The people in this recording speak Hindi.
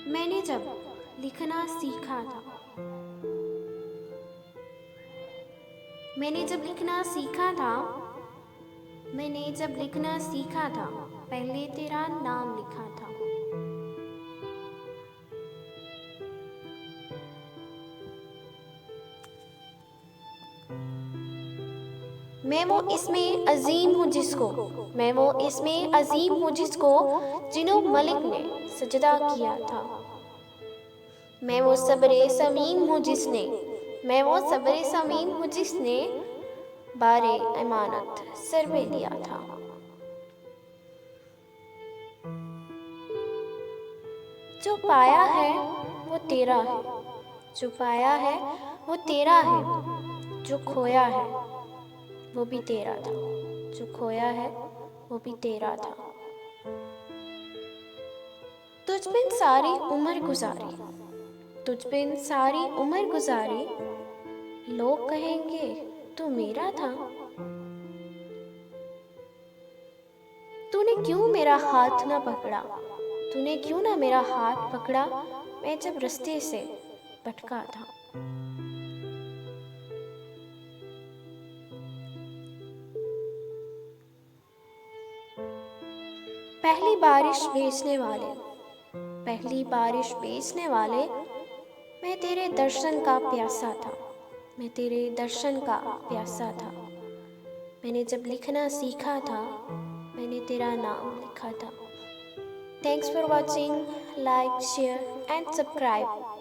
मैंने जब लिखना सीखा था मैंने जब लिखना सीखा था मैंने जब लिखना सीखा था पहले तेरा नाम लिखा था। मैं वो इसमें अजीम हूँ जिसको जिन्हों मलिक ने सजदा किया था। मैं वो सब्रे समीम हूँ जिसने बारे अमानत सर पे लिया था। जो पाया है वो तेरा है, जो पाया है वो तेरा है, जो खोया है वो भी तेरा था, जो खोया है वो भी तेरा था। तुझ बिन सारी उम्र गुजारी, लोग कहेंगे तू मेरा था। तूने क्यों मेरा हाथ पकड़ा, मैं जब रास्ते से भटका था। पहली बारिश बेचने वाले, मैं तेरे दर्शन का प्यासा था। मैंने जब लिखना सीखा था, मैंने तेरा नाम लिखा था। Thanks for watching, like, share and subscribe.